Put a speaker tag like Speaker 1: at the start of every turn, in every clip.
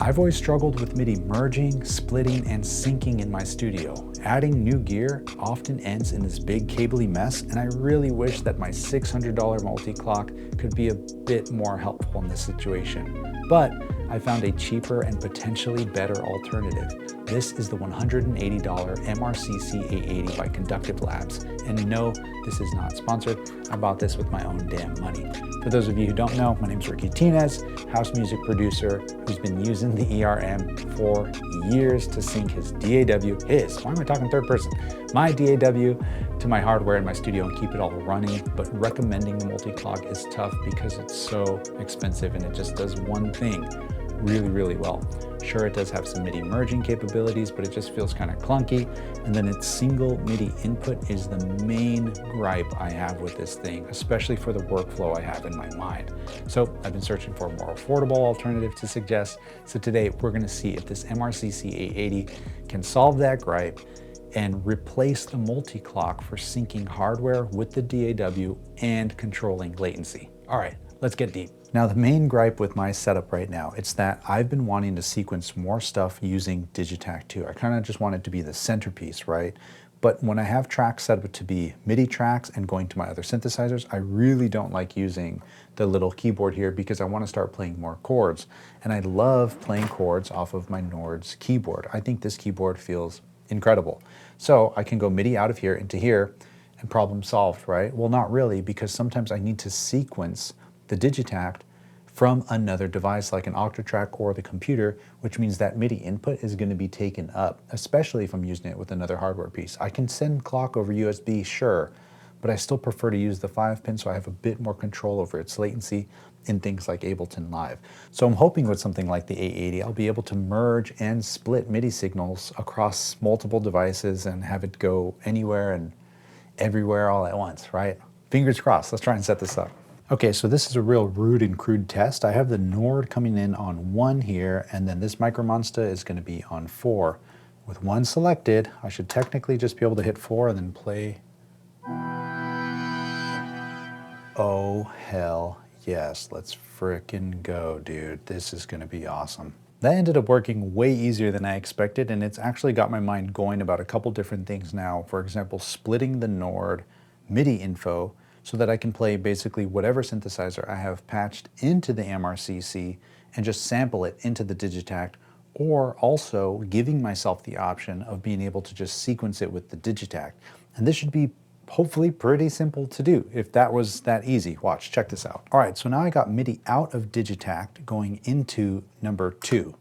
Speaker 1: I've always struggled with MIDI merging, splitting, and syncing in my studio. Adding new gear often ends in this big cabley mess, and I really wish that my $600 multi-clock could be a bit more helpful in this situation. But I found a cheaper and potentially better alternative. This is the $180 MRCC 880 by Conductive Labs. And no, this is not sponsored. I bought this with my own damn money. For those of you who don't know, my name is Tinez, house music producer who's been using the ERM for years to sync his DAW, why am I talking third person? My DAW to my hardware in my studio and keep it all running, but recommending the multi-clock is tough because it's so expensive and it just does one thing really, really well. Sure, it does have some MIDI merging capabilities, but it just feels kind of clunky. And then its single MIDI input is the main gripe I have with this thing, especially for the workflow I have in my mind. So I've been searching for a more affordable alternative to suggest. So today we're gonna see if this MRCC 880 can solve that gripe and replace the multi-clock for syncing hardware with the DAW and controlling latency. All right, let's get deep. Now, the main gripe with my setup right now, it's that I've been wanting to sequence more stuff using Digitakt 2. I kind of just want it to be the centerpiece, right? But when I have tracks set up to be MIDI tracks and going to my other synthesizers, I really don't like using the little keyboard here because I want to start playing more chords. And I love playing chords off of my Nord's keyboard. I think this keyboard feels incredible. So I can go MIDI out of here into here and problem solved, right? Well, not really, because sometimes I need to sequence the Digitakt from another device like an Octatrack or the computer, which means that MIDI input is going to be taken up, especially if I'm using it with another hardware piece. I can send clock over USB, sure, but I still prefer to use the 5-pin so I have a bit more control over its latency in things like Ableton Live. So I'm hoping with something like the 880, I'll be able to merge and split MIDI signals across multiple devices and have it go anywhere and everywhere all at once, right? Fingers crossed, let's try and set this up. Okay, so this is a real rude and crude test. I have the Nord coming in on 1 here, and then this Micromonster is going to be on 4. With 1 selected, I should technically just be able to hit 4 and then play. Oh, hell yes. Let's frickin' go, dude. This is going to be awesome. That ended up working way easier than I expected, and it's actually got my mind going about a couple different things now. For example, splitting the Nord MIDI info so that I can play basically whatever synthesizer I have patched into the MRCC and just sample it into the Digitakt, or also giving myself the option of being able to just sequence it with the Digitakt. And this should be hopefully pretty simple to do if that was that easy. Watch, check this out. All right, so now I got MIDI out of Digitakt going into number 2,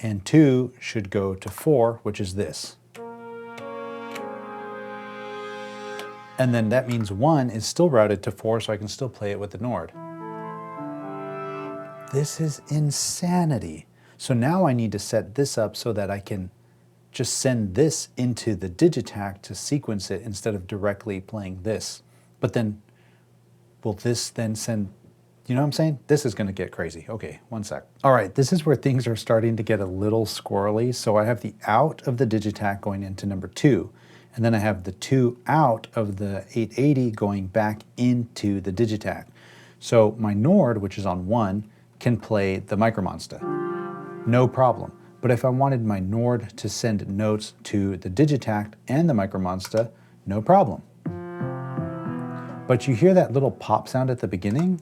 Speaker 1: and 2 should go to 4, which is this. And then that means 1 is still routed to 4, so I can still play it with the Nord. This is insanity. So now I need to set this up so that I can just send this into the Digitakt to sequence it instead of directly playing this. But then, will this then send, you know what I'm saying? This is gonna get crazy. Okay, one sec. All right, this is where things are starting to get a little squirrely. So I have the out of the Digitakt going into number 2. And then I have the 2 out of the 880 going back into the Digitakt. So my Nord, which is on 1, can play the Micromonster. No problem. But if I wanted my Nord to send notes to the Digitakt and the Micromonster, no problem. But you hear that little pop sound at the beginning?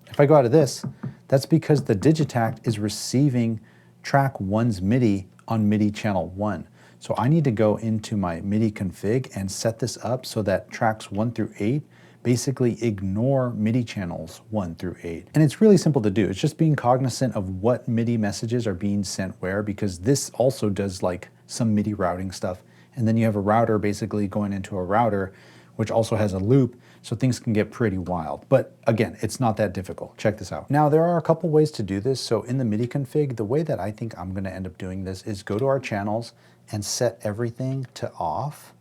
Speaker 1: If I go out of this, that's because the Digitakt is receiving track 1's MIDI on MIDI channel 1. So I need to go into my MIDI config and set this up so that tracks 1 through 8 basically ignore MIDI channels 1 through 8. And it's really simple to do. It's just being cognizant of what MIDI messages are being sent where, because this also does like some MIDI routing stuff. And then you have a router basically going into a router, which also has a loop, so things can get pretty wild. But again, it's not that difficult. Check this out. Now, there are a couple ways to do this. So in the MIDI config, the way that I think I'm gonna end up doing this is go to our channels and set everything to off,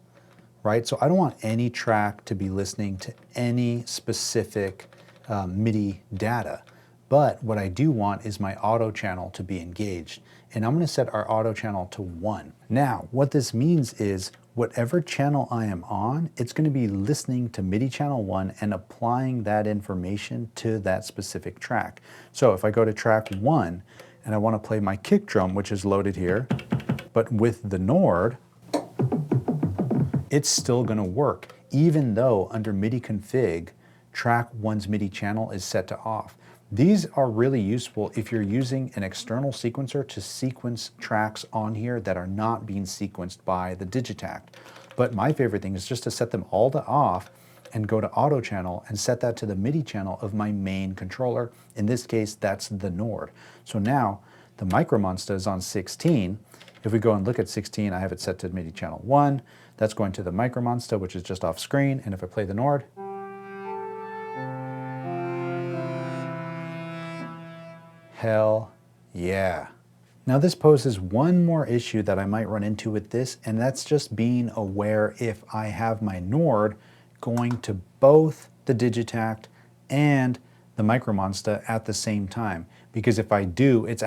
Speaker 1: right? So I don't want any track to be listening to any specific MIDI data. But what I do want is my auto channel to be engaged. And I'm gonna set our auto channel to 1. Now, what this means is whatever channel I am on, it's gonna be listening to MIDI channel 1 and applying that information to that specific track. So if I go to track 1, and I want to play my kick drum, which is loaded here, but with the Nord, it's still going to work, even though under MIDI config, track 1's MIDI channel is set to off. These are really useful if you're using an external sequencer to sequence tracks on here that are not being sequenced by the Digitakt. But my favorite thing is just to set them all to off and go to auto channel and set that to the MIDI channel of my main controller. In this case, that's the Nord. So now the Micromonster is on 16. If we go and look at 16, I have it set to MIDI channel 1. That's going to the Micromonster, which is just off screen. And if I play the Nord, hell yeah. Now this poses one more issue that I might run into with this, and that's just being aware if I have my Nord going to both the Digitakt and the Micromonster at the same time. Because if I do, it's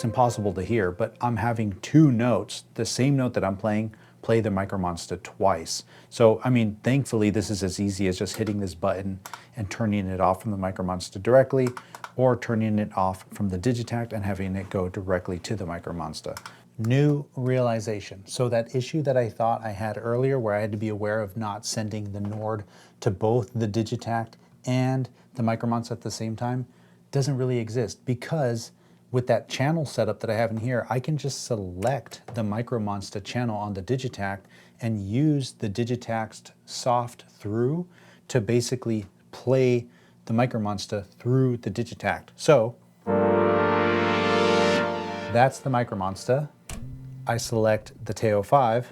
Speaker 1: impossible to hear, but I'm having two notes, the same note that I'm playing, play the Micromonster twice. So, I mean, thankfully this is as easy as just hitting this button and turning it off from the Micromonster directly, or turning it off from the Digitakt and having it go directly to the Micromonster. New realization. So that issue that I thought I had earlier where I had to be aware of not sending the Nord to both the Digitakt and the Micromonster at the same time doesn't really exist, because with that channel setup that I have in here, I can just select the Micromonster channel on the Digitakt and use the Digitakt's soft Thru to basically play the Micromonster through the Digitakt. So that's the Micromonster. I select the TO5,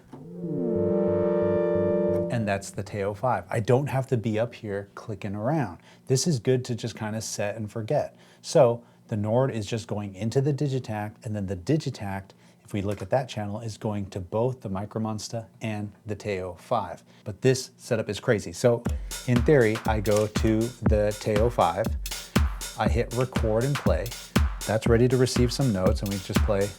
Speaker 1: and that's the TO5. I don't have to be up here clicking around. This is good to just kind of set and forget. So the Nord is just going into the Digitakt, and then the Digitakt, if we look at that channel, is going to both the Micromonster and the TO5. But this setup is crazy. So in theory, I go to the TO5, I hit record and play. That's ready to receive some notes, and we just play.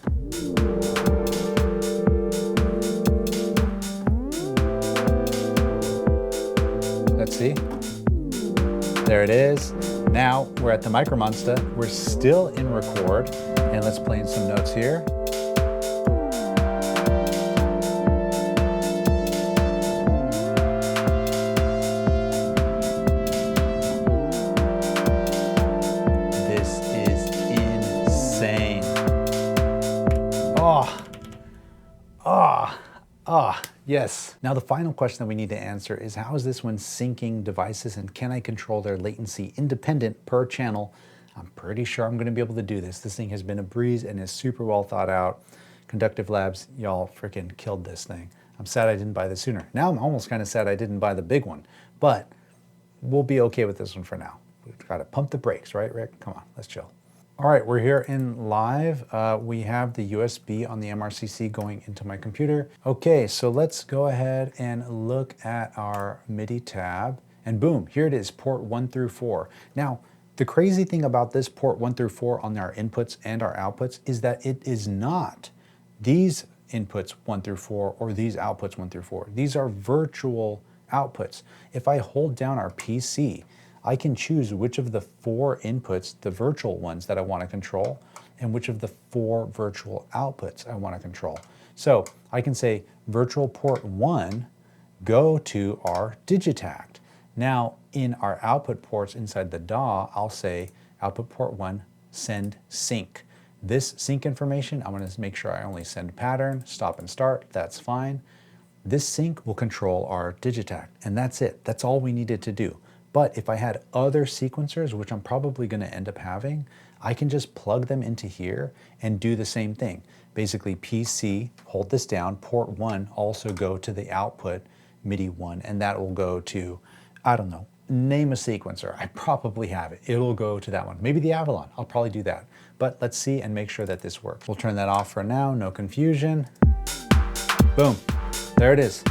Speaker 1: Let's see. There it is. Now we're at the Micromonster. We're still in record, and let's play in some notes here. This is insane. Yes. Now the final question that we need to answer is, how is this when syncing devices, and can I control their latency independent per channel? I'm pretty sure I'm going to be able to do this. This thing has been a breeze and is super well thought out. Conductive Labs, y'all freaking killed this thing. I'm sad I didn't buy this sooner. Now I'm almost kind of sad I didn't buy the big one, but we'll be okay with this one for now. We've got to pump the brakes, right, Rick? Come on, let's chill. All right, we're here in live. We have the USB on the MRCC going into my computer. Okay, so let's go ahead and look at our MIDI tab, and boom, here it is, port 1 through 4. Now, the crazy thing about this port 1 through 4 on our inputs and our outputs is that it is not these inputs 1 through 4 or these outputs 1 through 4. These are virtual outputs. If I hold down our PC, I can choose which of the 4 inputs, the virtual ones that I want to control, and which of the 4 virtual outputs I want to control. So I can say virtual port 1, go to our Digitakt. Now in our output ports inside the DAW, I'll say output port 1, send sync. This sync information, I'm going to make sure I only send pattern, stop and start, that's fine. This sync will control our Digitakt, and that's it. That's all we needed to do. But if I had other sequencers, which I'm probably going to end up having, I can just plug them into here and do the same thing. Basically PC, hold this down, port 1 also go to the output MIDI 1, and that will go to, I don't know, name a sequencer. I probably have it. It'll go to that one. Maybe the Avalon. I'll probably do that. But let's see and make sure that this works. We'll turn that off for now, no confusion. Boom, there it is.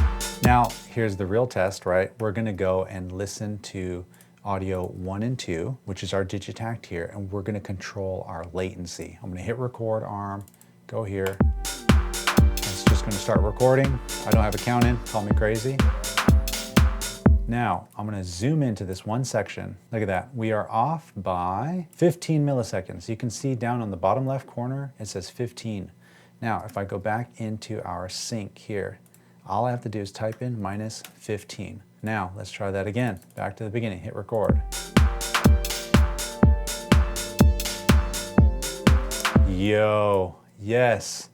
Speaker 1: Now, here's the real test, right? We're gonna go and listen to audio 1 and 2, which is our Digitakt here, and we're gonna control our latency. I'm gonna hit record arm, go here. It's just gonna start recording. I don't have a count in, call me crazy. Now, I'm gonna zoom into this one section. Look at that. We are off by 15 milliseconds. You can see down on the bottom left corner, it says 15. Now, if I go back into our sync here, all I have to do is type in minus 15. Now, let's try that again. Back to the beginning, hit record. Yo, yes,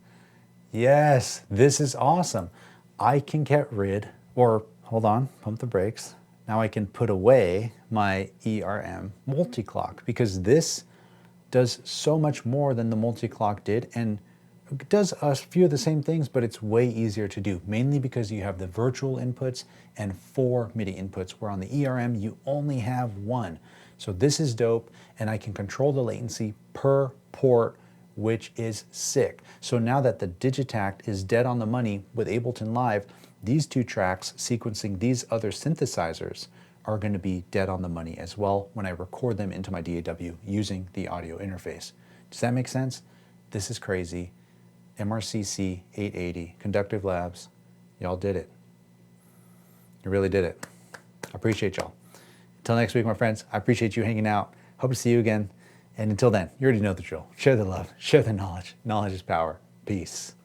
Speaker 1: yes, this is awesome. I can get rid, or hold on, pump the brakes. Now I can put away my ERM multiclock because this does so much more than the multiclock did and does a few of the same things, but it's way easier to do, mainly because you have the virtual inputs and 4 MIDI inputs, where on the ERM you only have 1. So this is dope, and I can control the latency per port, which is sick. So now that the Digitakt is dead on the money with Ableton Live, these 2 tracks sequencing these other synthesizers are going to be dead on the money as well when I record them into my DAW using the audio interface. Does that make sense? This is crazy. MRCC 880, Conductive Labs, y'all did it. You really did it. I appreciate y'all. Until next week, my friends, I appreciate you hanging out. Hope to see you again. And until then, you already know the drill. Share the love, share the knowledge. Knowledge is power. Peace.